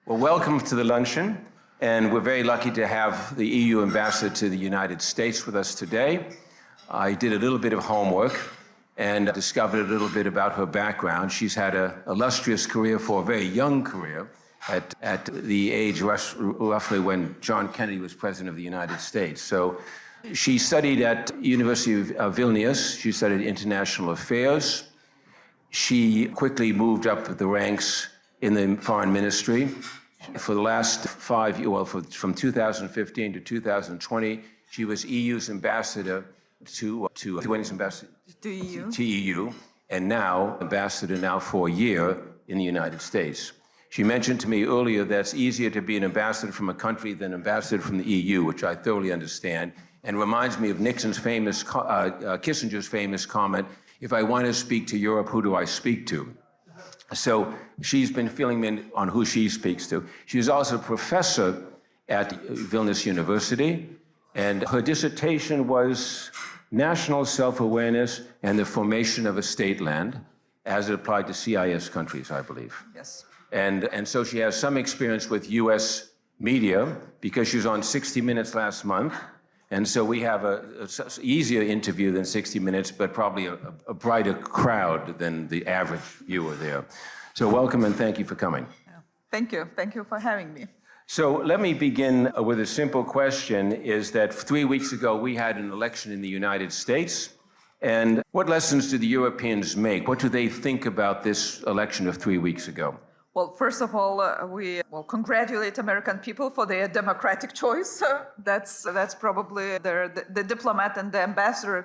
Well, welcome to the luncheon, and we're very lucky to have the EU ambassador to the United States with us today. I did a little bit of homework and discovered a little bit about her background. She's had an illustrious career for a very young career at the age roughly when John Kennedy was president of the United States. So she studied at University of Vilnius. She studied international affairs. She quickly moved up the ranks in the foreign ministry. For the last 5 years, from 2015 to 2020, she was EU's ambassador to EU, and now ambassador for a year in the United States. She mentioned to me earlier that it's easier to be an ambassador from a country than ambassador from the EU, which I thoroughly understand, and reminds me of Kissinger's famous comment, if I want to speak to Europe, who do I speak to? So she's been filling in on who she speaks to. She's also a professor at Vilnius University, and her dissertation was national self-awareness and the formation of a state land as it applied to CIS countries, I believe. Yes. And so she has some experience with US media because she was on 60 Minutes last month. And so we have an easier interview than 60 Minutes, but probably a brighter crowd than the average viewer there. So welcome and thank you for coming. Thank you. Thank you for having me. So let me begin with a simple question, is that 3 weeks ago we had an election in the United States. And what lessons do the Europeans make? What do they think about this election of 3 weeks ago? Well, first of all, we congratulate American people for their democratic choice. That's probably the diplomat and the ambassador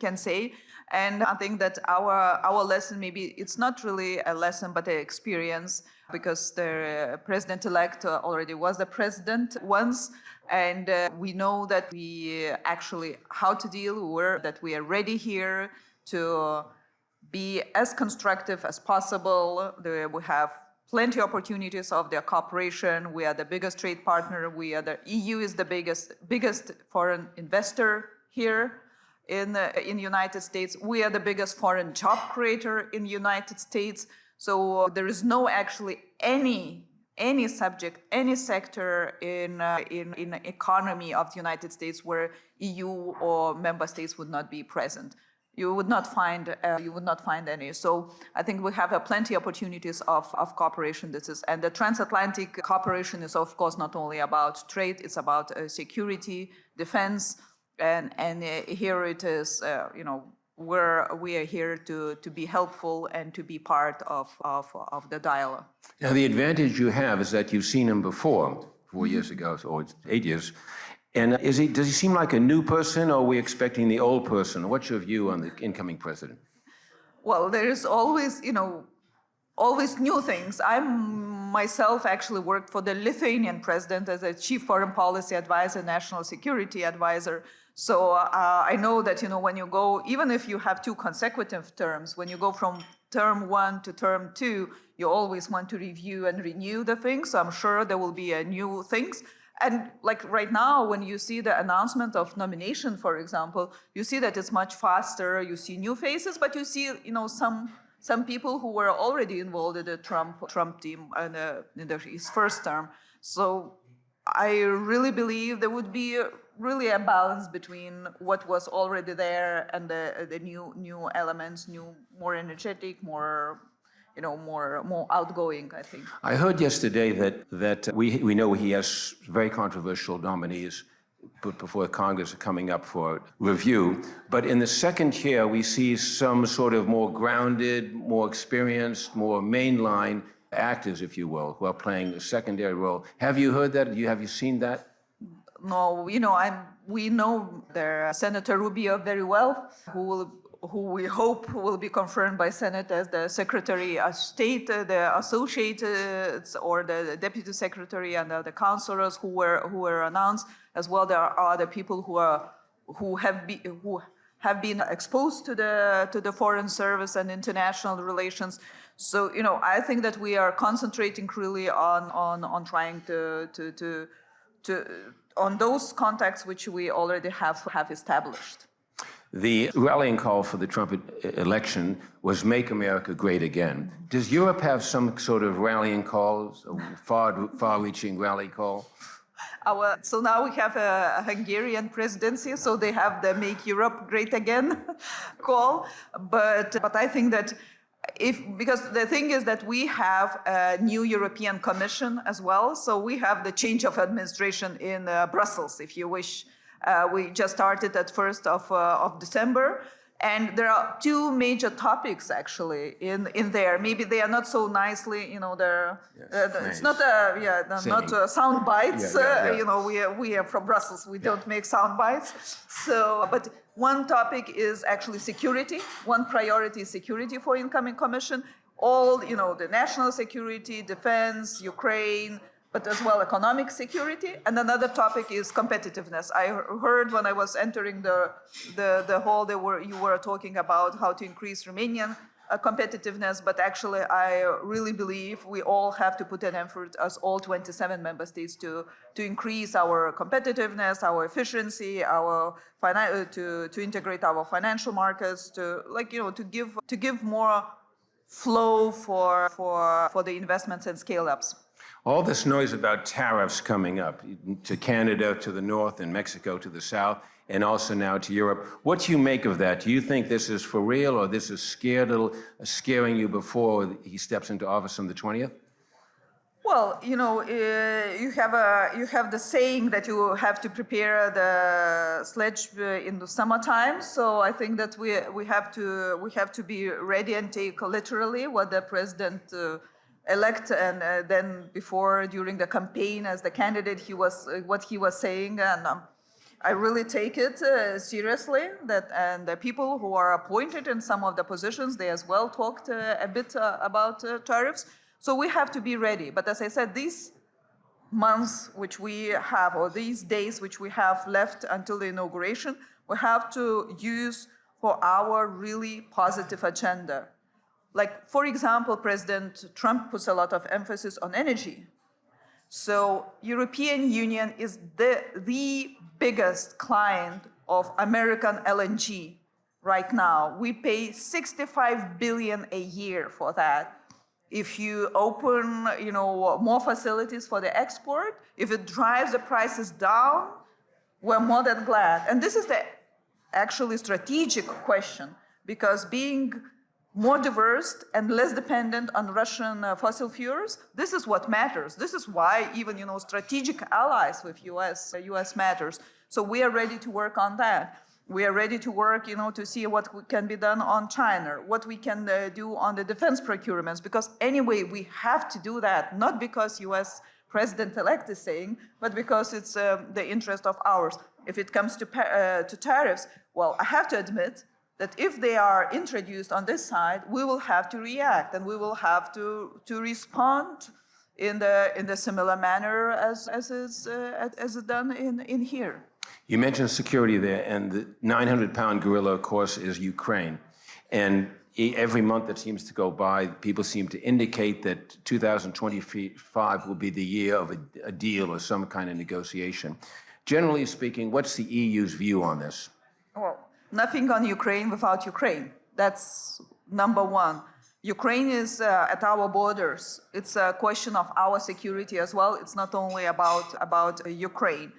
can say. And I think that our lesson, maybe it's not really a lesson, but an experience, because the president-elect already was the president once, and we know that we actually how to deal, that we are ready here to be as constructive as possible. We have plenty of opportunities of their cooperation. We are the biggest trade partner. The EU is the biggest foreign investor here in the United States. We are the biggest foreign job creator in the United States. So there is no actually any subject, any sector in economy of the United States where EU or member states would not be present. You would not find any. So I think we have plenty of opportunities of cooperation. And the transatlantic cooperation is, of course, not only about trade. It's about security, defense, and here it is. Where we are here to be helpful and to be part of the dialogue. Now, the advantage you have is that you've seen him before, 4 years ago, or 8 years. And does he seem like a new person, or are we expecting the old person? What's your view on the incoming president? Well, there is always new things. I myself actually worked for the Lithuanian president as a chief foreign policy advisor, national security advisor. So I know that, when you go, even if you have 2 consecutive terms, when you go from term 1 to term 2, you always want to review and renew the things. So I'm sure there will be new things. And like right now, when you see the announcement of nomination, for example, you see that it's much faster. You see new faces, but you see, some people who were already involved in the Trump team in his first term. So I really believe there would be really a balance between what was already there and the new elements, more energetic, more outgoing, I think. I heard yesterday that we know he has very controversial nominees put before Congress coming up for review. But in the second chair, we see some sort of more grounded, more experienced, more mainline actors, if you will, who are playing a secondary role. Have you heard that? Have you seen that? No, we know Senator Rubio very well, who we hope will be confirmed by Senate as the Secretary of State, the associated or the Deputy Secretary, and the counselors who were announced. As well, there are other people who have been exposed to the foreign service and international relations. So I think that we are concentrating really on trying to on those contacts which we already have established. The rallying call for the Trump election was Make America Great Again. Does Europe have some sort of rallying calls, a far-reaching rally call? So now we have a Hungarian presidency, so they have the Make Europe Great Again call. But I think that because the thing is that we have a new European Commission as well, so we have the change of administration in Brussels, if you wish. We just started at 1st of December. And there are two major topics actually in there. Maybe they are not so nicely, it's not sound bites. We are from Brussels. We don't make sound bites. So, but one topic is actually security. One priority is security for incoming commission. All, the national security, defense, Ukraine, but as well economic security. And another topic is competitiveness. I heard when I was entering the hall, you were talking about how to increase Romanian competitiveness, but actually I really believe we all have to put an effort as all 27 member states to increase our competitiveness, our efficiency, to integrate our financial markets, to give more flow for the investments and scale-ups. All this noise about tariffs coming up to Canada to the north and Mexico to the south, and also now to Europe. What do you make of that? Do you think this is for real, or this is scaring you before he steps into office on the 20th? Well, you have the saying that you have to prepare the sledge in the summertime. So I think that we have to be ready and take literally what the president elect, and then during the campaign as the candidate, what he was saying, and I really take it seriously. And the people who are appointed in some of the positions, they as well talked a bit about tariffs. So we have to be ready. But as I said, these months which we have, or these days which we have left until the inauguration, we have to use for our really positive agenda. Like, for example, President Trump puts a lot of emphasis on energy. So European Union is the biggest client of American LNG right now. We pay $65 billion a year for that. If you open, more facilities for the export, if it drives the prices down, we're more than glad. And this is the actually strategic question, because being more diverse and less dependent on Russian fossil fuels, this is what matters. This is why even, strategic allies with US matters. So we are ready to work on that. We are ready to work, to see what can be done on China, what we can do on the defense procurements, because anyway, we have to do that, not because US President-elect is saying, but because it's the interest of ours. If it comes to tariffs, well, I have to admit that if they are introduced on this side, we will have to react, and we will have to respond in the similar manner as is done in here. You mentioned security there, and the 900-pound gorilla, of course, is Ukraine. And every month that seems to go by, people seem to indicate that 2025 will be the year of a deal or some kind of negotiation. Generally speaking, what's the EU's view on this? Well, nothing on Ukraine without Ukraine. That's number one. Ukraine is at our borders. It's a question of our security as well. It's not only about Ukraine.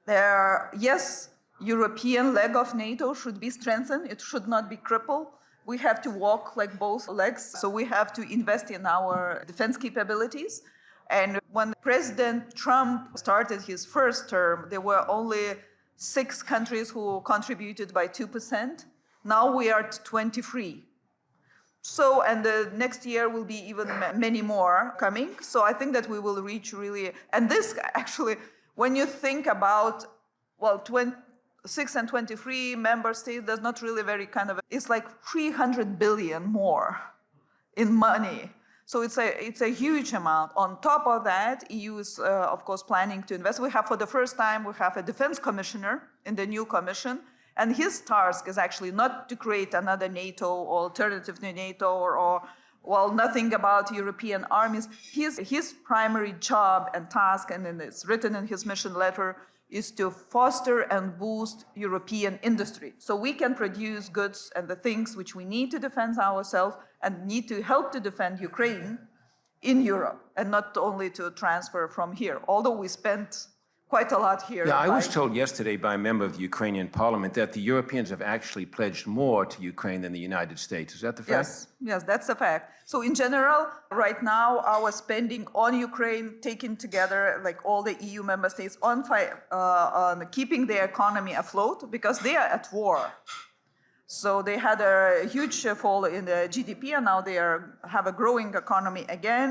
Yes, European leg of NATO should be strengthened. It should not be crippled. We have to walk like both legs. So we have to invest in our defense capabilities. And when President Trump started his first term, there were only 6 countries who contributed by 2%. Now we are at 23. So, and the next year will be even many more coming. So I think that we will reach really, and this actually, when you think about, 6 and 23 member states, there's not really it's like 300 billion more in money. So it's a huge amount. On top of that, EU is, of course, planning to invest. For the first time, we have a defense commissioner in the new commission. And his task is actually not to create another NATO or alternative to NATO or nothing about European armies. His primary job and task, and it's written in his mission letter, is to foster and boost European industry. So we can produce goods and the things which we need to defend ourselves and need to help to defend Ukraine in Europe, and not only to transfer from here, although we spent quite a lot here. Yeah, I was told yesterday by a member of the Ukrainian parliament that the Europeans have actually pledged more to Ukraine than the United States. Is that the fact? Yes, that's a fact. So in general, right now, our spending on Ukraine, taken together, like all the EU member states, on keeping their economy afloat, because they are at war. So they had a huge fall in the GDP, and now they have a growing economy again.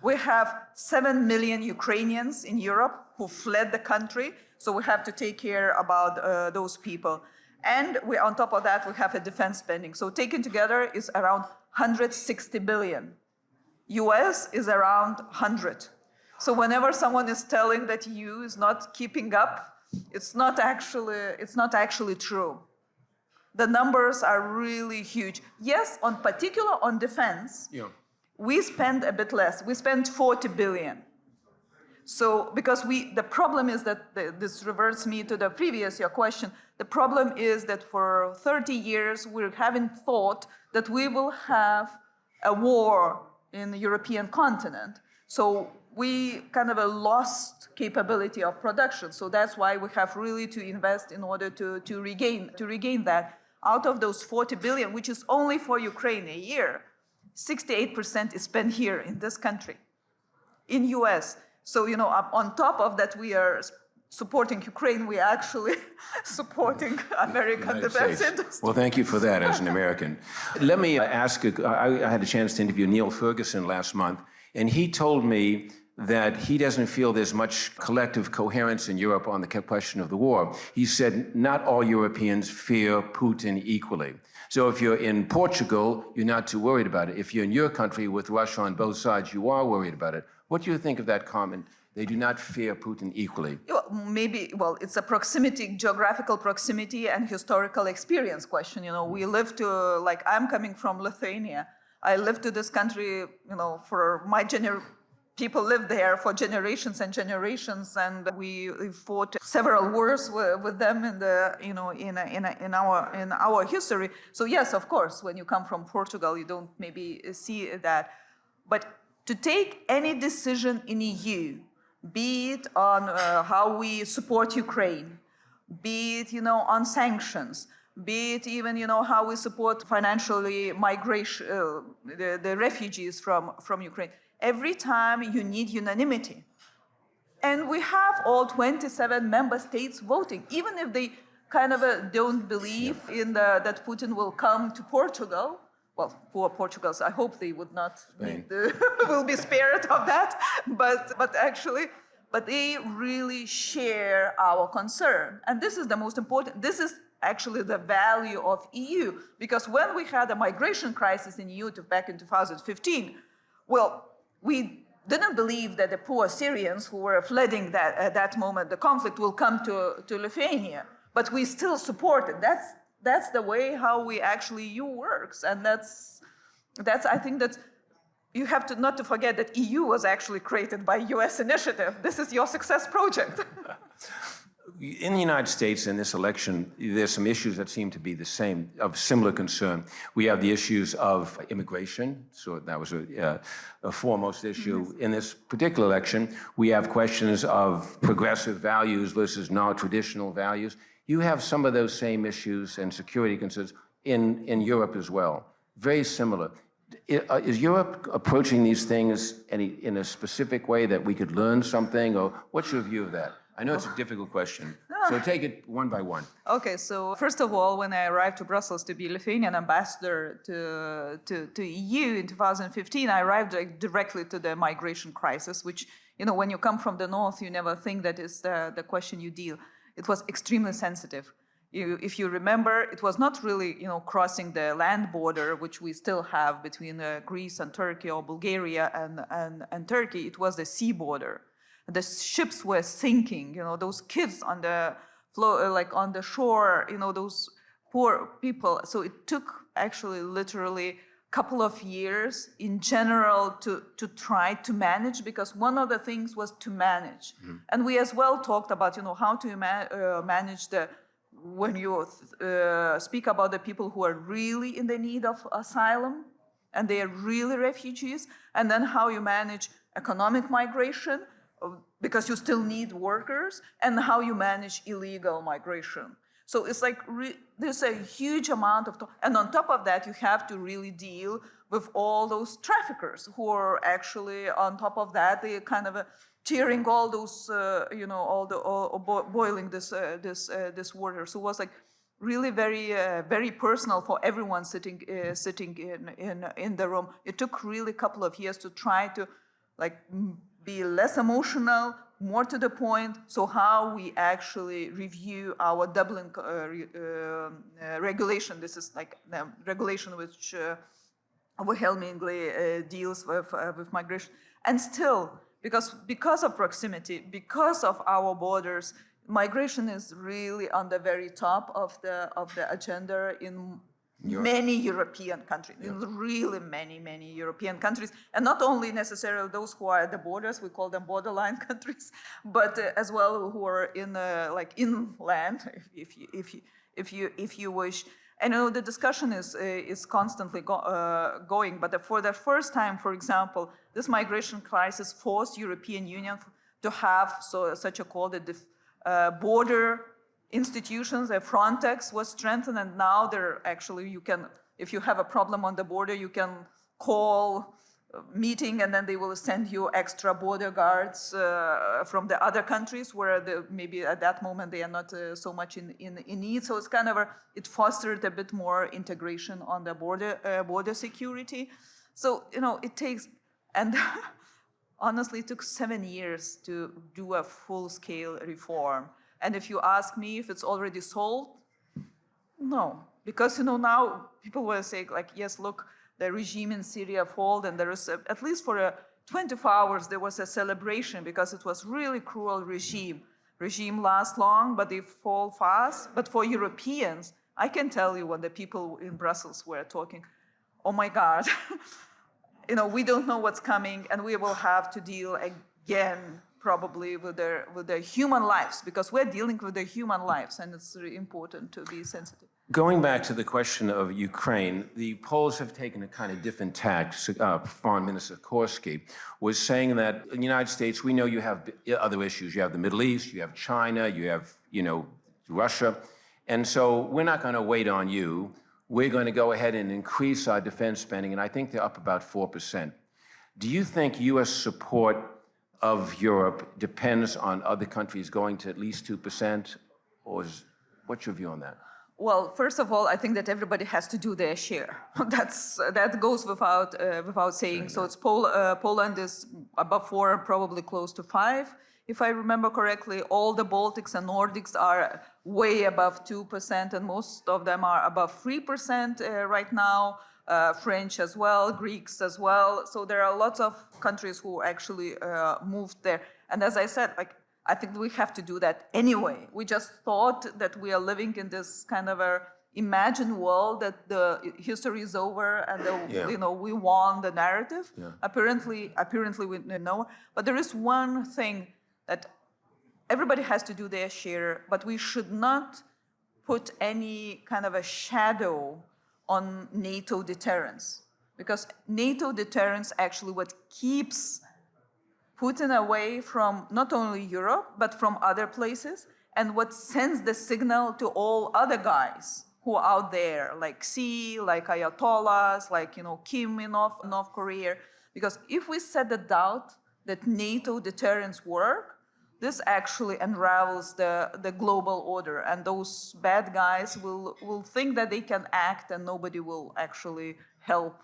We have 7 million Ukrainians in Europe who fled the country, so we have to take care about those people. And on top of that, we have a defense spending. So taken together is around 160 billion. US is around 100. So whenever someone is telling that EU is not keeping up, it's not actually true. The numbers are really huge. Yes, on defense, we spend a bit less. We spend 40 billion. So, because the problem is that, this reverts me to the previous your question, the problem is that for 30 years we haven't thought that we will have a war in the European continent. So we kind of lost capability of production. So that's why we have really to invest in order to regain that. Out of those 40 billion, which is only for Ukraine a year, 68% is spent here in this country, in US. So, on top of that, we are supporting Ukraine, we are actually supporting American defense industry. Well, thank you for that as an American. Let me ask, I had a chance to interview Neil Ferguson last month, and he told me that he doesn't feel there's much collective coherence in Europe on the question of the war. He said not all Europeans fear Putin equally. So if you're in Portugal, you're not too worried about it. If you're in your country with Russia on both sides, you are worried about it. What do you think of that comment? They do not fear Putin equally. Well, it's a geographical proximity and historical experience question. We live I'm coming from Lithuania. I lived to this country, for my people lived there for generations and generations, and we fought several wars with them in our history. So yes, of course, when you come from Portugal, you don't maybe see that. But to take any decision in EU, be it on how we support Ukraine, be it on sanctions, be it even how we support financially migration, the refugees from Ukraine. Every time you need unanimity. And we have all 27 member states voting, even if they kind of don't believe in that Putin will come to Portugal. Well, poor Portugals, I hope they would not will be spared of that, but they really share our concern. And this is the most important. This is actually the value of EU, because when we had a migration crisis in EU back in 2015, we didn't believe that the poor Syrians who were fleeing at that moment, the conflict, will come to Lithuania. But we still support it. That's the way how we actually EU works. And that's I think that you have not to forget that EU was actually created by US initiative. This is your success project. In the United States, in this election, there's some issues that seem to be the same, of similar concern. We have the issues of immigration, so that was a foremost issue. Mm-hmm. In this particular election, we have questions of progressive values versus non-traditional values. You have some of those same issues and security concerns in Europe as well, very similar. Is Europe approaching these things in a specific way that we could learn something, or what's your view of that? I know it's a difficult question, so take it one by one. Okay, so first of all, when I arrived to Brussels to be Lithuanian ambassador to EU in 2015, I arrived directly to the migration crisis, which, when you come from the north, you never think that is the question you deal. It was extremely sensitive. If you remember, it was not really, crossing the land border, which we still have between Greece and Turkey, or Bulgaria and Turkey. It was the sea border. The ships were sinking, those kids on the floor, on the shore, those poor people. So it took actually literally couple of years in general to try to manage, because one of the things was to manage. And we as well talked about, how to manage when you speak about the people who are really in the need of asylum and they are really refugees, and then how you manage economic migration because you still need workers, and how you manage illegal migration. So it's like there's a huge amount of, and on top of that, you have to really deal with all those traffickers who are actually on top of that. They kind of tearing all those, boiling this water. So it was like really very, very personal for everyone sitting in the room. It took really a couple of years to try to be less emotional, more to the point. So how we actually review our Dublin regulation. This is like the regulation which overwhelmingly deals with migration. And still, because of proximity, because of our borders, migration is really on the very top of the agenda in many European countries, really many European countries, and not only necessarily those who are at the borders, we call them borderline countries, but as well who are in inland, if you wish. I know the discussion is constantly going, but for the first time, for example, this migration crisis forced European Union to have such a called border institutions. Frontex was strengthened, and now they're actually, if you have a problem on the border, you can call a meeting, and then they will send you extra border guards from the other countries where maybe at that moment they are not so much in need. So it's kind of it fostered a bit more integration on the border security. So it takes, and honestly, it took 7 years to do a full-scale reform. And if you ask me if it's already solved, no. Because, now people will say, yes, look, the regime in Syria fall, and there is, at least for 24 hours, there was a celebration because it was really cruel regime. Regime lasts long, but they fall fast. But for Europeans, I can tell you when the people in Brussels were talking, oh my God, we don't know what's coming, and we will have to deal again probably with their human lives, because we're dealing with their human lives, and it's really important to be sensitive. Going back to the question of Ukraine, the Poles have taken a kind of different tack. Foreign Minister Korsky was saying that in the United States, we know you have other issues. You have the Middle East, you have China, you have, Russia. And so we're not going to wait on you. We're going to go ahead and increase our defense spending, and I think they're up about 4%. Do you think U.S. support of Europe depends on other countries going to at least 2%? Or what's your view on that? Well, first of all, I think that everybody has to do their share. That goes without saying. So it's Poland is above 4, probably close to 5. If I remember correctly, all the Baltics and Nordics are way above 2%, and most of them are above 3% right now. French as well, Greeks as well. So there are lots of countries who actually moved there. And as I said, I think we have to do that anyway. We just thought that we are living in this kind of a imagined world that the history is over and we won the narrative. Yeah. Apparently we know. But there is one thing that everybody has to do their share, but we should not put any kind of a shadow on NATO deterrence, because NATO deterrence actually what keeps Putin away from not only Europe, but from other places, and what sends the signal to all other guys who are out there, like Xi, like Ayatollahs, like Kim in North Korea. Because if we set the doubt that NATO deterrence work, this actually unravels the global order, and those bad guys will think that they can act, and nobody will actually help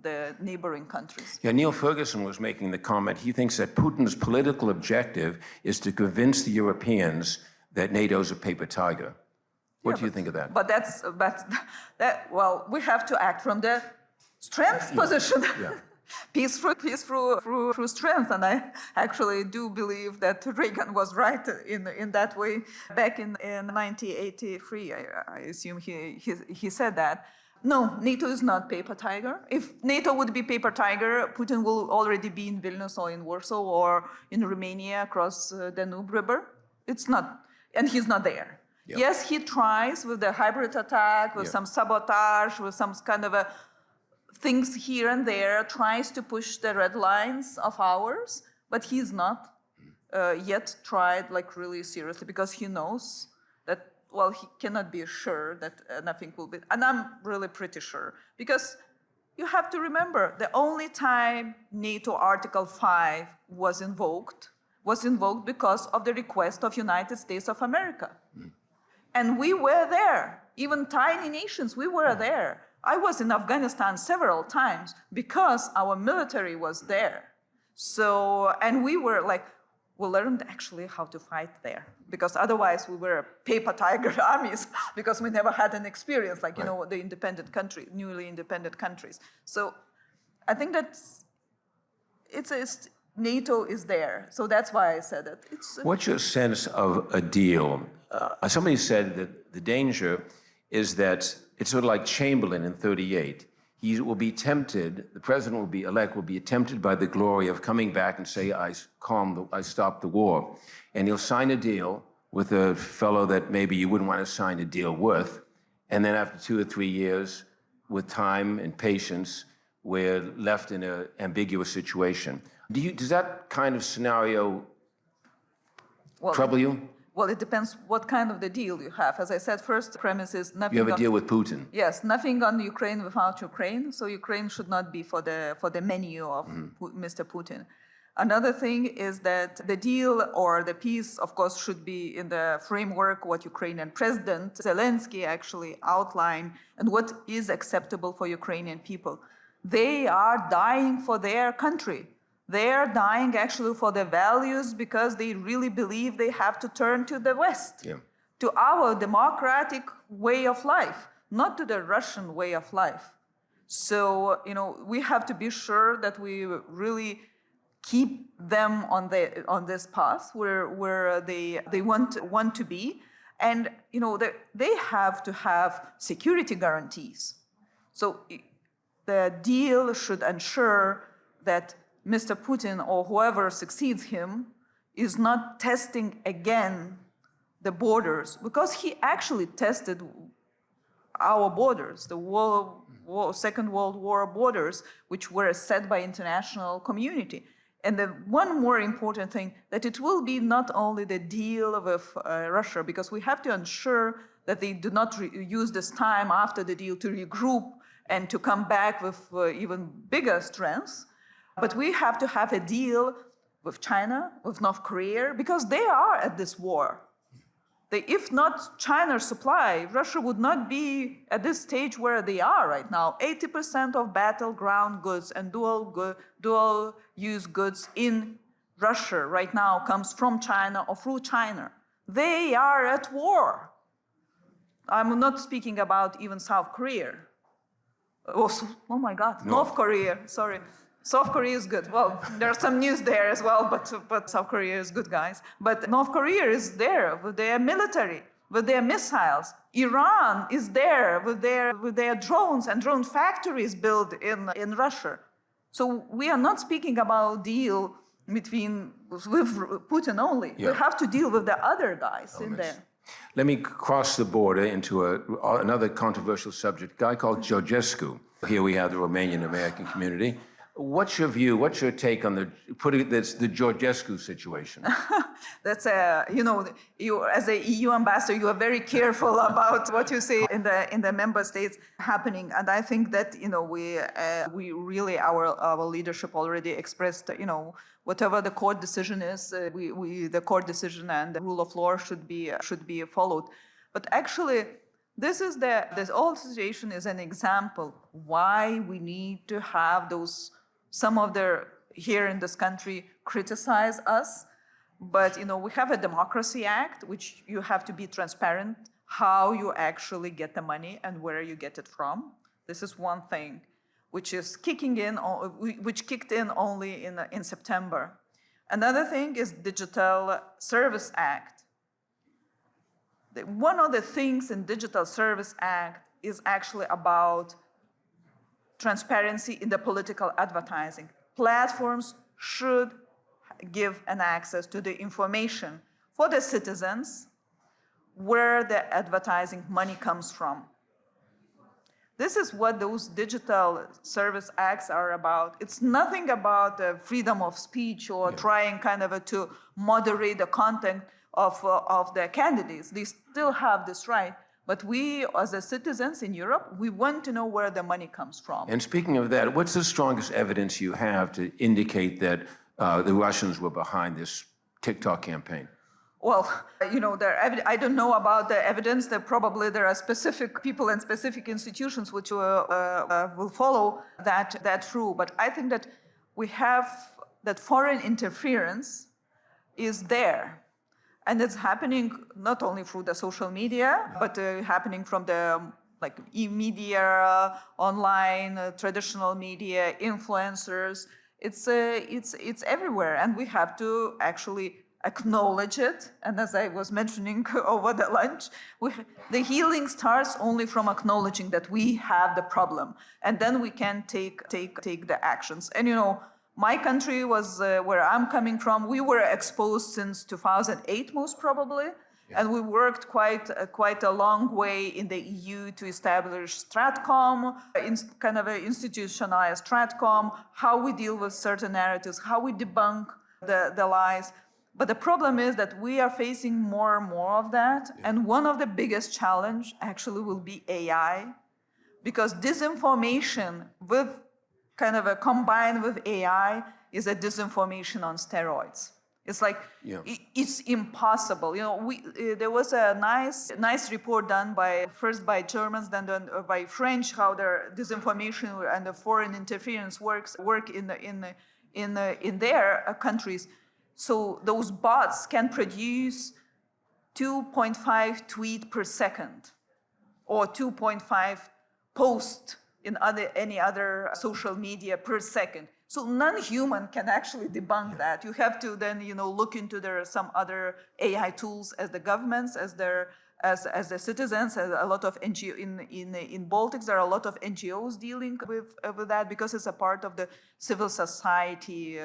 the neighboring countries. Yeah, Neil Ferguson was making the comment. He thinks that Putin's political objective is to convince the Europeans that NATO's a paper tiger. What do you think of that? But well, we have to act from the strength position. Yeah. Peace through strength, and I actually do believe that Reagan was right in that way back in 1983. I assume he said that, No, NATO is not paper tiger. If NATO would be paper tiger, Putin will already be in Vilnius or in Warsaw or in Romania across Danube River. It's not, and he's not there. Yep. Yes, he tries with the hybrid attack, with Yep. some sabotage, with some kind of things here and there, tries to push the red lines of ours, but he's not yet tried like really seriously because he knows that, well, he cannot be sure that nothing will be, and I'm really pretty sure, because you have to remember the only time NATO Article 5 was invoked because of the request of United States of America. And we were there, even tiny nations, we were there. I was in Afghanistan several times because our military was there. So, and we were like, we learned actually how to fight there, because otherwise we were paper tiger armies because we never had an experience like, you know, the independent country, newly independent countries. So I think that NATO is there. So that's why I said that. What's your sense of a deal? Somebody said that the danger is that it's sort of like Chamberlain in 1938. He will be tempted, the president will be elect, will be tempted by the glory of coming back and say, I stopped the war. And he'll sign a deal with a fellow that maybe you wouldn't want to sign a deal with. And then after 2 or 3 years, with time and patience, we're left in an ambiguous situation. Does that kind of scenario trouble you? Well, it depends what kind of the deal you have. As I said, first premise is nothing. You have a deal with Putin. Yes, nothing on Ukraine without Ukraine. So Ukraine should not be for the menu of Mr. Putin. Another thing is that the deal or the peace, of course, should be in the framework what Ukrainian President Zelensky actually outlined and what is acceptable for Ukrainian people. They are dying for their country. They are dying actually for their values because they really believe they have to turn to the West, to our democratic way of life, not to the Russian way of life. So, you know, we have to be sure that we really keep them on this path where they want to be, and you know they have to have security guarantees. So the deal should ensure that Mr. Putin or whoever succeeds him is not testing again the borders, because he actually tested our borders, the Second World War borders, which were set by international community. And the one more important thing, that it will be not only the deal with Russia, because we have to ensure that they do not use this time after the deal to regroup and to come back with even bigger strengths. But we have to have a deal with China, with North Korea, because they are at this war. If not China's supply, Russia would not be at this stage where they are right now. 80% of battleground goods and dual-use goods in Russia right now comes from China or through China. They are at war. I'm not speaking about even South Korea. Oh my God, no. North Korea, sorry. South Korea is good. Well, there's some news there as well, but South Korea is good, guys. But North Korea is there with their military, with their missiles. Iran is there with their drones and drone factories built in Russia. So we are not speaking about deal with Putin only. We have to deal with the other guys in there. Let me cross the border into another controversial subject. A guy called Georgescu. Here we have the Romanian American community. What's your view? What's your take on the Georgescu situation? That's you as a EU ambassador, you are very careful about what you say in the member states happening, and I think that we really our leadership already expressed whatever the court decision is, the court decision and the rule of law should be followed. But actually, this whole situation is an example why we need to have some of here in this country criticize us, but we have a Democracy Act, which you have to be transparent how you actually get the money and where you get it from. This is one thing, which kicked in only in September. Another thing is Digital Service Act. One of the things in Digital Service Act is actually about transparency in the political advertising. Platforms should give an access to the information for the citizens where the advertising money comes from. This is what those digital service acts are about. It's nothing about the freedom of speech or trying kind of to moderate the content of the candidates. They still have this right. But we, as the citizens in Europe, we want to know where the money comes from. And speaking of that, what's the strongest evidence you have to indicate that the Russians were behind this TikTok campaign? Well, I don't know about the evidence. There are specific people and specific institutions which will follow that through. But I think that we have that foreign interference is there. And it's happening not only through the social media, but happening from the e-media, online, traditional media, influencers. It's everywhere, and we have to actually acknowledge it. And as I was mentioning over the lunch, the healing starts only from acknowledging that we have the problem, and then we can take the actions. And my country was where I'm coming from. We were exposed since 2008, most probably, and we worked quite a long way in the EU to establish Stratcom, kind of an institutionalized Stratcom, how we deal with certain narratives, how we debunk the lies. But the problem is that we are facing more and more of that, and one of the biggest challenge actually will be AI, because disinformation with kind of combined with AI is a disinformation on steroids. It's like, it's impossible. There was a nice report done first by Germans, then by French, how their disinformation and the foreign interference work in their countries. So those bots can produce 2.5 tweets per second, or 2.5 posts in any other social media per second. So non-human can actually debunk that. You have to then, look into some other AI tools as the governments, as the citizens, as a lot of NGO in Baltics. There are a lot of NGOs dealing with that, because it's a part of the civil society.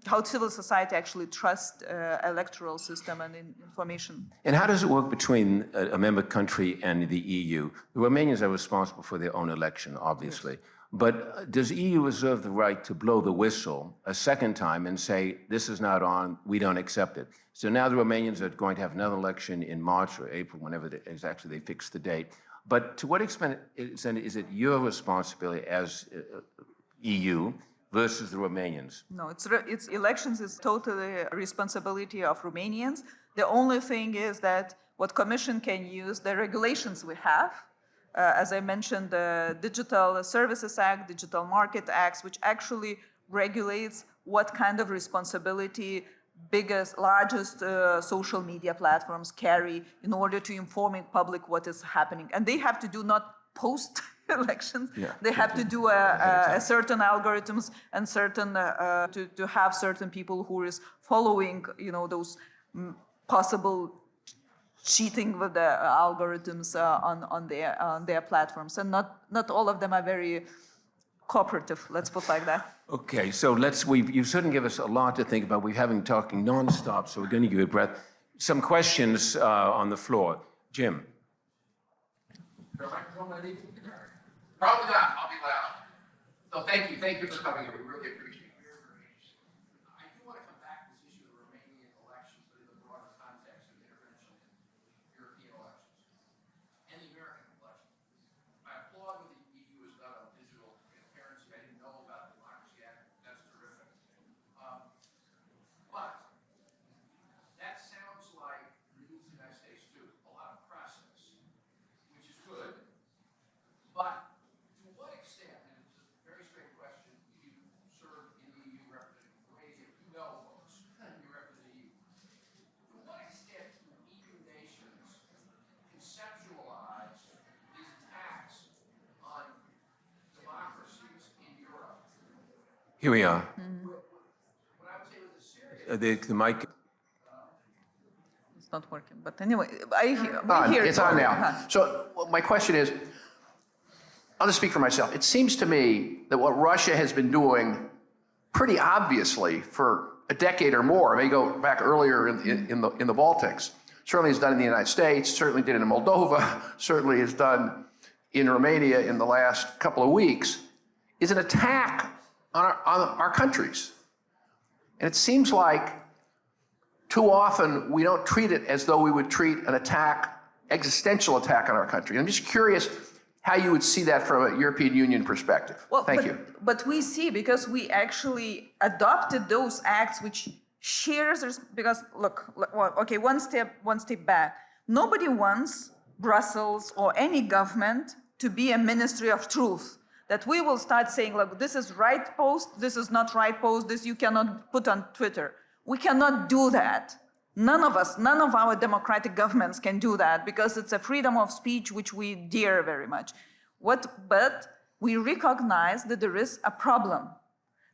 How civil society actually trusts electoral system and information. And how does it work between a member country and the EU? The Romanians are responsible for their own election, obviously. Yes. But does the EU reserve the right to blow the whistle a second time and say, this is not on, we don't accept it? So now the Romanians are going to have another election in March or April, whenever exactly they fix the date. But to what extent is it your responsibility as EU versus the Romanians? No, it's elections is totally a responsibility of Romanians. The only thing is that what Commission can use, the regulations we have, as I mentioned, the Digital Services Act, Digital Market Acts, which actually regulates what kind of responsibility largest social media platforms carry in order to inform the public what is happening. And they have to do not post elections. They have to do a certain algorithms and certain to have certain people who is following those possible cheating with the algorithms on their platforms, and not all of them are very cooperative. Let's put it like that. Okay, so you've certainly given us a lot to think about. We're talking nonstop, so we're going to give you a breath. Some questions on the floor. Jim. Probably not. I'll be loud. So thank you for coming here. We really appreciate it. I do want to come back to this issue of the Romanian elections, but in the broader context of intervention in European elections and the American election. I applaud what the EU has done on digital transparency. I didn't know about the Democracy Act. That's terrific. But that sounds like the United States too. A lot of process, which is good. But to what extent, and it's a very straight question, you serve in the EU representing Romania, you know folks, you represent the EU. To what extent do EU nations conceptualize these attacks on democracies in Europe? Here we are. What I would say was a serious... The mic. not working. But anyway, we hear It's you. on now. Uh-huh. So my question is, I'll just speak for myself. It seems to me that what Russia has been doing pretty obviously for a decade or more, they go back earlier in the Baltics, certainly has done in the United States, certainly did in Moldova, certainly has done in Romania in the last couple of weeks, is an attack on our countries. And it seems like too often we don't treat it as though we would treat an attack, existential attack on our country. I'm just curious how you would see that from a European Union perspective. Thank you. But we see, because we actually adopted those acts which shares, because look, okay, one step back. Nobody wants Brussels or any government to be a ministry of truth, that we will start saying, look, this is right post, this is not right post, this you cannot put on Twitter. We cannot do that. None of us, none of our democratic governments can do that, because it's a freedom of speech which we dear very much. But we recognize that there is a problem.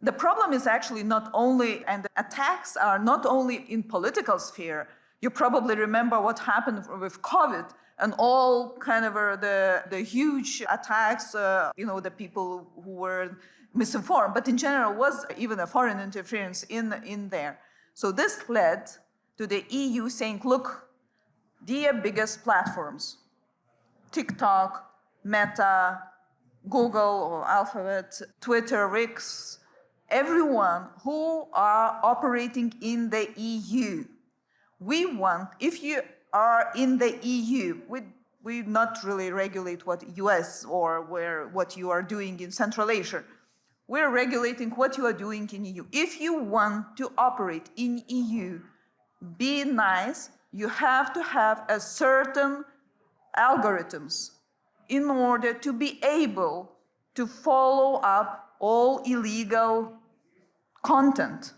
The problem is actually not only, and the attacks are not only in political sphere. You probably remember what happened with COVID and all kind of the huge attacks, the people who were misinformed, but in general was even a foreign interference in there. So this led to the EU saying, look, the biggest platforms, TikTok, Meta, Google or Alphabet, Twitter, X, everyone who are operating in the EU. We want, if you are in the EU, we not really regulate what US or what you are doing in Central Asia. We're regulating what you are doing in EU. If you want to operate in EU, be nice, you have to have a certain algorithms in order to be able to follow up all illegal content,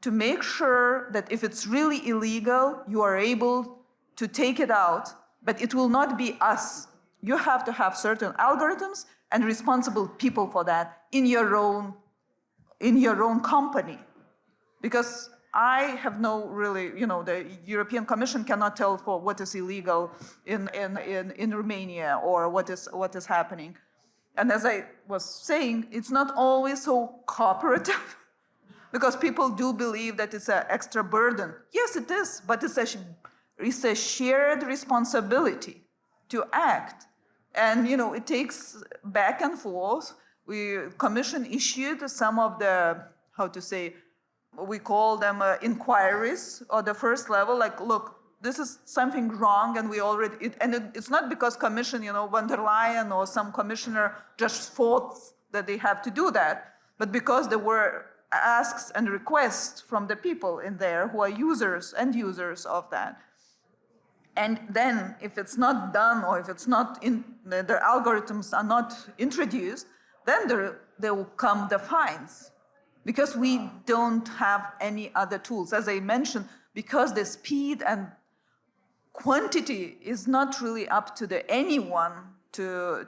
to make sure that if it's really illegal, you are able to take it out, but it will not be us. You have to have certain algorithms and responsible people for that in your own company. Because I have no really, the European Commission cannot tell for what is illegal in Romania or what is happening. And as I was saying, it's not always so cooperative because people do believe that it's an extra burden. Yes, it is, but it's a shared responsibility to act. And, it takes back and forth. Commission issued some of the, we call them inquiries or the first level, like, look, this is something wrong, and it's not because Commission, von der Leyen or some commissioner just thought that they have to do that, but because there were asks and requests from the people in there who are users of that. And then if it's not done, or if it's not the algorithms are not introduced, then there will come the fines. Because we don't have any other tools. As I mentioned, because the speed and quantity is not really up to anyone to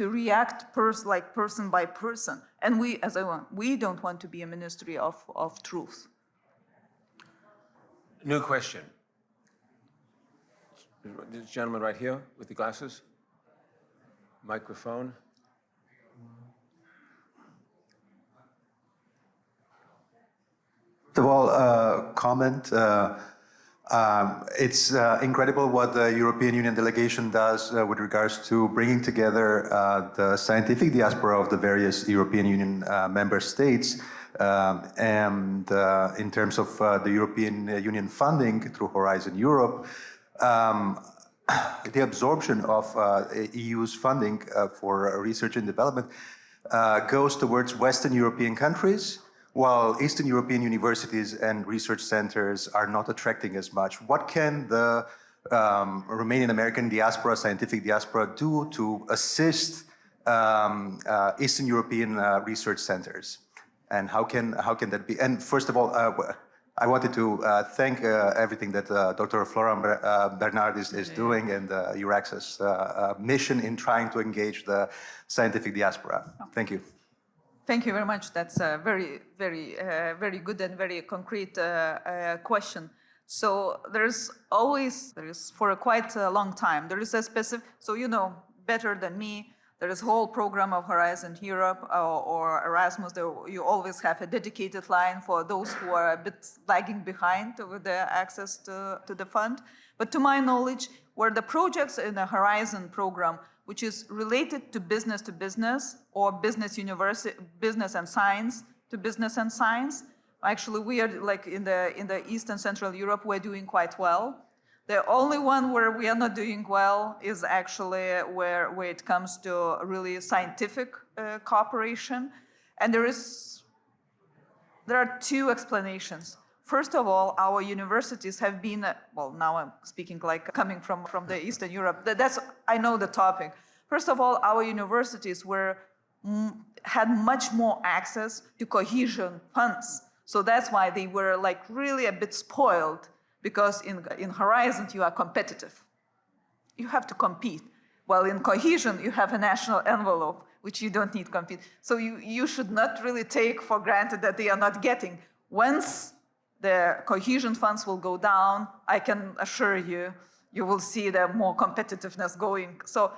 react person by person. And we don't want to be a ministry of truth. New question. This gentleman right here with the glasses. Microphone. First of all, comment. It's incredible what the European Union delegation does with regards to bringing together the scientific diaspora of the various European Union member states. And in terms of the European Union funding through Horizon Europe, the absorption of EU's funding for research and development goes towards Western European countries, while Eastern European universities and research centers are not attracting as much. What can the Romanian American diaspora, scientific diaspora, do to assist Eastern European research centers? And how can that be? And first of all, I wanted to thank everything that Dr. Florent Bernard is doing and Eurax's mission in trying to engage the scientific diaspora. Thank you. Thank you very much. That's a very, very, very good and very concrete question. So there is for quite a long time, there is a specific, so you know better than me, there is a whole program of Horizon Europe or Erasmus. You always have a dedicated line for those who are a bit lagging behind with their access to the fund. But to my knowledge, where the projects in the Horizon program, which is related to business or business and science to business and science, actually we are like in the East and Central Europe, we're doing quite well. The only one where we are not doing well is actually where it comes to really scientific cooperation. And there are two explanations. First of all, our universities have been, well, now I'm speaking like coming from the Eastern Europe. I know the topic. First of all, our universities had much more access to cohesion funds. So that's why they were like really a bit spoiled. Because in Horizon, you are competitive. You have to compete. While in cohesion, you have a national envelope, which you don't need to compete. So you should not really take for granted that they are not getting. Once the cohesion funds will go down, I can assure you, you will see the more competitiveness going. So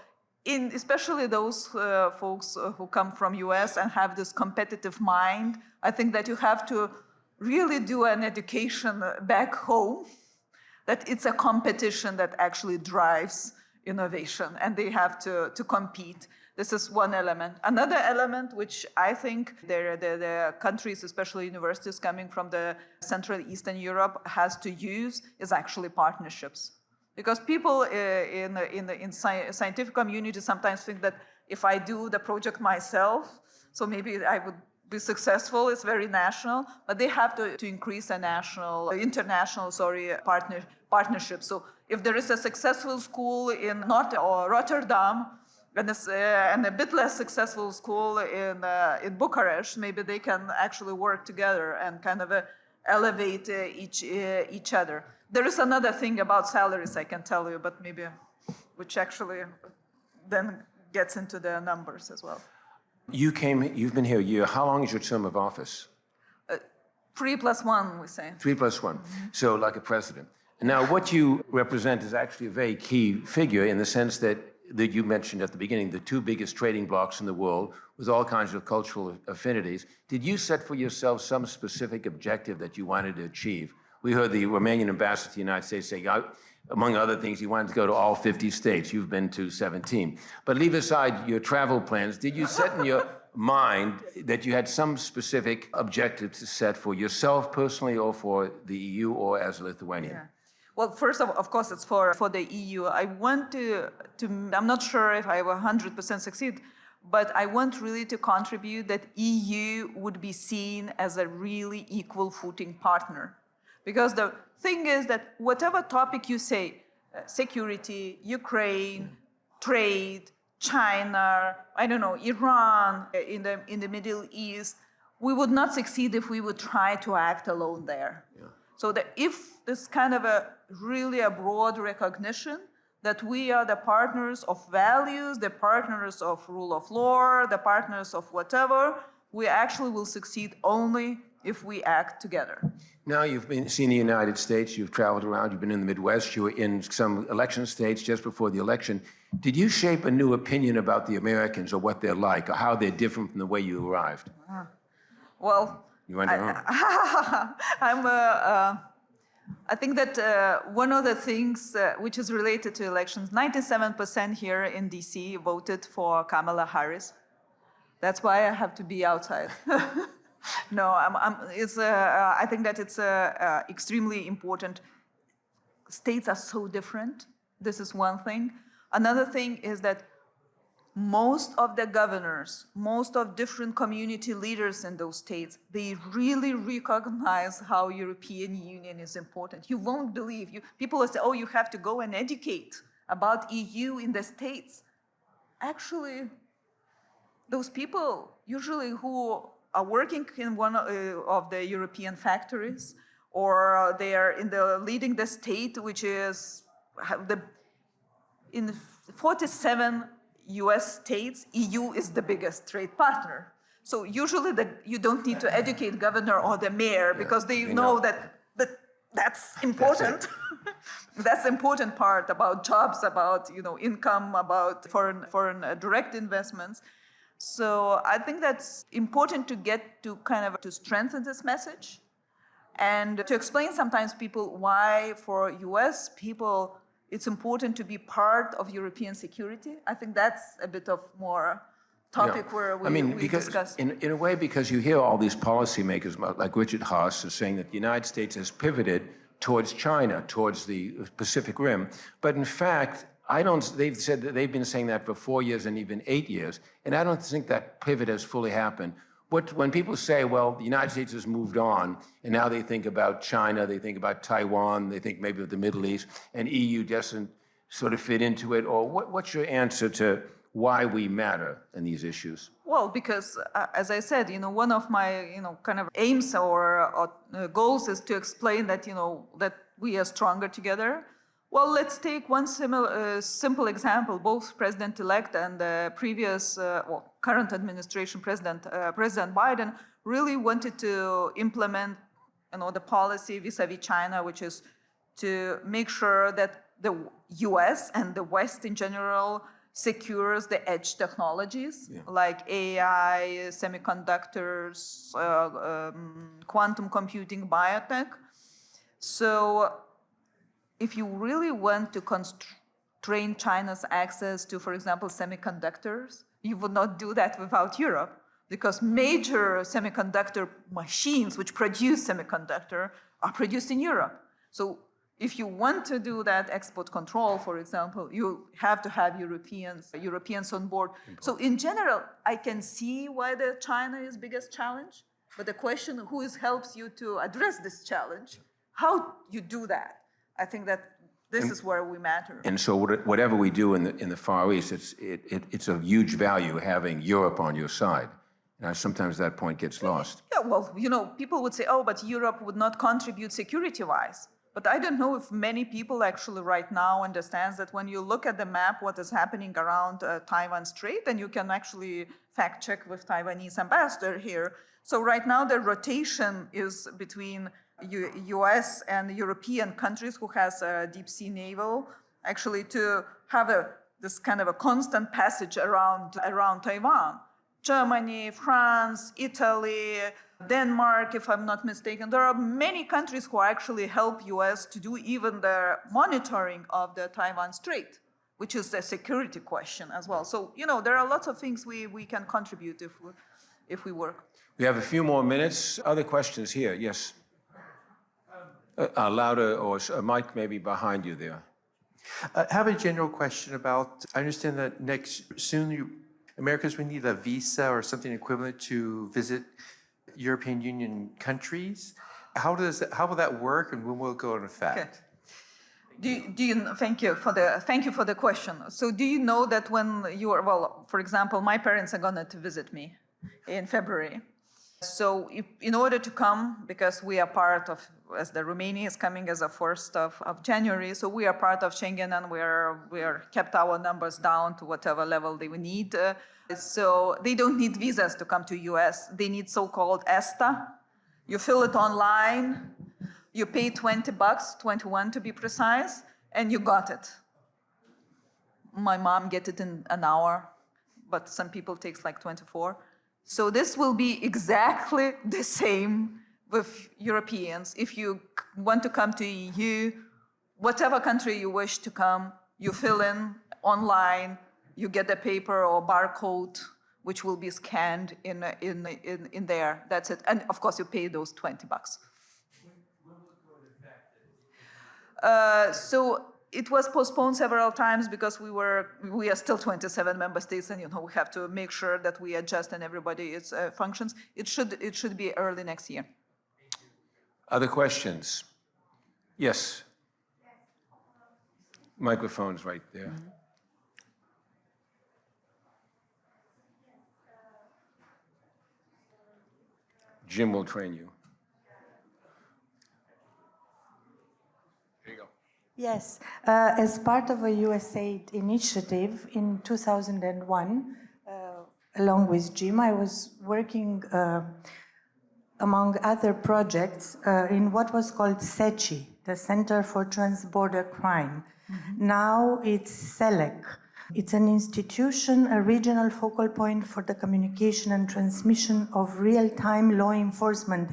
especially those folks who come from US and have this competitive mind, I think that you have to really do an education back home, that it's a competition that actually drives innovation and they have to compete. This is one element. Another element which I think the countries, especially universities coming from the Central Eastern Europe, has to use is actually partnerships. Because people in the scientific community sometimes think that if I do the project myself, so maybe I would be successful, it's very national, but they have to increase a international partnership. So if there is a successful school in Rotterdam and a bit less successful school in Bucharest, maybe they can actually work together and kind of elevate each other. There is another thing about salaries I can tell you, but maybe which actually then gets into the numbers as well. You've been here a year. How long is your term of office? 3 + 1, we say. 3 + 1. So like a president. And now what you represent is actually a very key figure in the sense that you mentioned at the beginning, the two biggest trading blocs in the world with all kinds of cultural affinities. Did you set for yourself some specific objective that you wanted to achieve? We heard the Romanian ambassador to the United States say, among other things, he wanted to go to all 50 states. You've been to 17. But leave aside your travel plans. Did you set in your mind that you had some specific objective to set for yourself personally or for the EU or as a Lithuanian? Yeah. Well, first of course, it's for the EU. I want to I'm not sure if I will 100% succeed, but I want really to contribute that EU would be seen as a really equal footing partner. Because the thing is that whatever topic you say, security, Ukraine, trade, China, I don't know, Iran, in the Middle East, we would not succeed if we would try to act alone there. Yeah. So that if this kind of a broad recognition that we are the partners of values, the partners of rule of law, the partners of whatever, we actually will succeed only if we act together. Now you've seen the United States, you've traveled around, you've been in the Midwest, you were in some election states just before the election. Did you shape a new opinion about the Americans or what they're like or how they're different from the way you arrived? Well, you went home. I think that one of the things which is related to elections, 97% here in DC voted for Kamala Harris. That's why I have to be outside. No, I think that it's extremely important. States are so different. This is one thing. Another thing is that most of the governors, most of different community leaders in those states, they really recognize how European Union is important. You won't believe. People will say, oh, you have to go and educate about EU in the states. Actually, those people usually who are working in one of the European factories, or they are leading the state, which is in 47 US states, EU is the biggest trade partner. So usually you don't need to educate governor or the mayor because they know that that's important. That's the important part about jobs, about income, about foreign direct investments. So I think that's important to get to kind of to strengthen this message and to explain sometimes people why for US people it's important to be part of European security. I think that's a bit of more topic where we discuss. In a way, because you hear all these policymakers like Richard Haas is saying that the United States has pivoted towards China, towards the Pacific Rim. But in fact, they've said that they've been saying that for 4 years and even 8 years, and I don't think that pivot has fully happened. When people say, well, the United States has moved on, and now they think about China, they think about Taiwan, they think maybe of the Middle East, and EU doesn't sort of fit into it, or what's your answer to why we matter in these issues? Well, because as I said, one of my kind of aims or goals is to explain that that we are stronger together. Well, let's take one simple example. Both President-elect and the previous, current administration President Biden really wanted to implement, the policy vis-a-vis China, which is to make sure that the U.S. and the West in general secures the edge technologies like AI, semiconductors, quantum computing, biotech. So if you really want to constrain China's access to, for example, semiconductors, you would not do that without Europe, because major semiconductor machines which produce semiconductor are produced in Europe. So if you want to do that export control, for example, you have to have Europeans on board. So in general, I can see why China is biggest challenge, but the question, who helps you to address this challenge? How you do that? I think that this is where we matter. And so whatever we do in the Far East, it's of huge value having Europe on your side. And sometimes that point gets lost. Yeah, well, people would say, oh, but Europe would not contribute security-wise. But I don't know if many people actually right now understands that when you look at the map, what is happening around Taiwan Strait, and you can actually fact check with Taiwanese ambassador here. So right now the rotation is between US and European countries who has a deep sea naval, actually to have this kind of a constant passage around Taiwan. Germany, France, Italy, Denmark, if I'm not mistaken. There are many countries who actually help US to do even the monitoring of the Taiwan Strait, which is a security question as well. So, there are lots of things we can contribute if we work. We have a few more minutes. Other questions here? Yes. Louder, or a mic maybe behind you there. I have a general question about, I understand that Americans will need a visa or something equivalent to visit European Union countries. How will that work, and when will it go into effect? Okay. Thank you for the question. So do you know that when you are, for example, my parents are going to visit me in February. So in order to come, because we are part of, as the Romania is coming as a 1st of January, so we are part of Schengen, and we are kept our numbers down to whatever level they need. So they don't need visas to come to US. They need so-called ESTA. You fill it online, you pay $20, 21 to be precise, and you got it. My mom get it in an hour, but some people takes like 24. So this will be exactly the same with Europeans. If you want to come to EU, whatever country you wish to come, you fill in online, you get a paper or barcode, which will be scanned in there. That's it. And of course, you pay those $20. When will it go into effect? So it was postponed several times because we are still 27 member states, and we have to make sure that we adjust and everybody functions. It should be early next year. Other questions? Yes. Microphone's right there. Mm-hmm. Jim will train you. Yes, as part of a USAID initiative in 2001, along with Jim, I was working among other projects, in what was called SECI, the Center for Trans-Border Crime. Now it's CELEC. It's an institution, a regional focal point for the communication and transmission of real-time law enforcement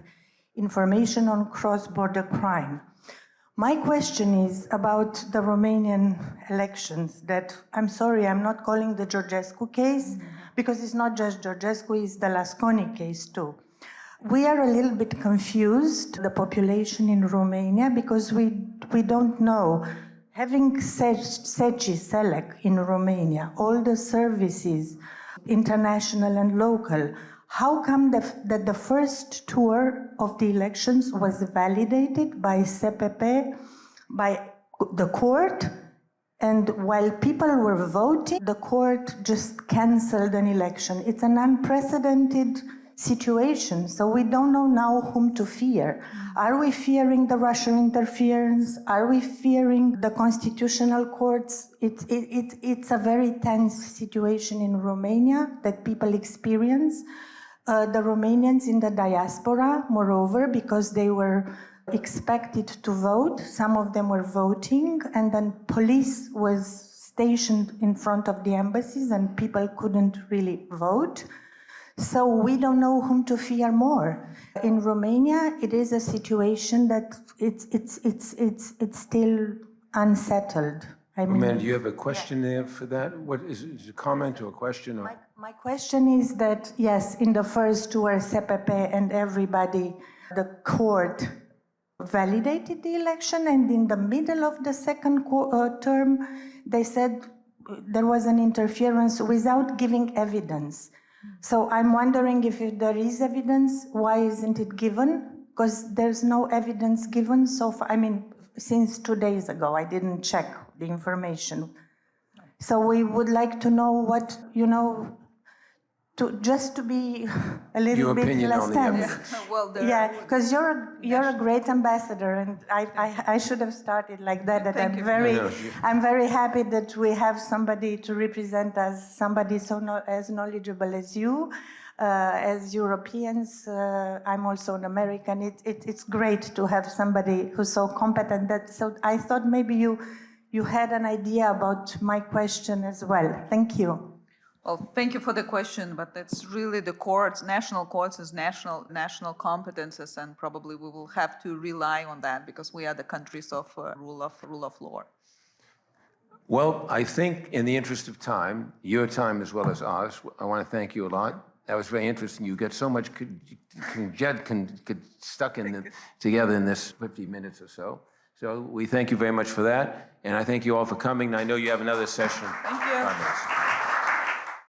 information on cross-border crime. My question is about the Romanian elections that, I'm sorry, I'm not calling the Georgescu case, because it's not just Georgescu, it's the Lasconi case too. We are a little bit confused, the population in Romania, because we don't know. Having SECI, CELEC in Romania, all the services, international and local, how come that the first tour of the elections was validated by CPP, by the court, and while people were voting, the court just canceled an election? It's an unprecedented situation, so we don't know now whom to fear. Are we fearing the Russian interference? Are we fearing the constitutional courts? It's a very tense situation in Romania that people experience. The Romanians in the diaspora, moreover, because they were expected to vote, some of them were voting, and then police was stationed in front of the embassies and people couldn't really vote. So we don't know whom to fear more. In Romania, it is a situation that it's still unsettled. I mean, Amanda, do you have a question there for that? What is it a comment or a question? Or? My question is that, yes, in the first tour, CPP and everybody, the court validated the election, and in the middle of the second term, they said there was an interference without giving evidence. So I'm wondering if there is evidence, why isn't it given? Because there's no evidence given so far. I mean, since 2 days ago, I didn't check the information. So we would like to know what, just to be a little Your bit opinion less on the tense. evidence. Well, Yeah, because you're a great ambassador, and I should have started like that. That Thank I'm you. I'm very happy that we have somebody to represent us, somebody as knowledgeable as you. As Europeans, I'm also an American. It's great to have somebody who's so competent. So I thought maybe you had an idea about my question as well. Thank you. Well, thank you for the question, but it's really the courts, national courts is national competences, and probably we will have to rely on that because we are the countries of rule of law. Well, I think in the interest of time, your time as well as ours, I want to thank you a lot. That was very interesting. You get so much stuck together in this 50 minutes or so. So we thank you very much for that, and I thank you all for coming. I know you have another session. Thank you. 5 minutes.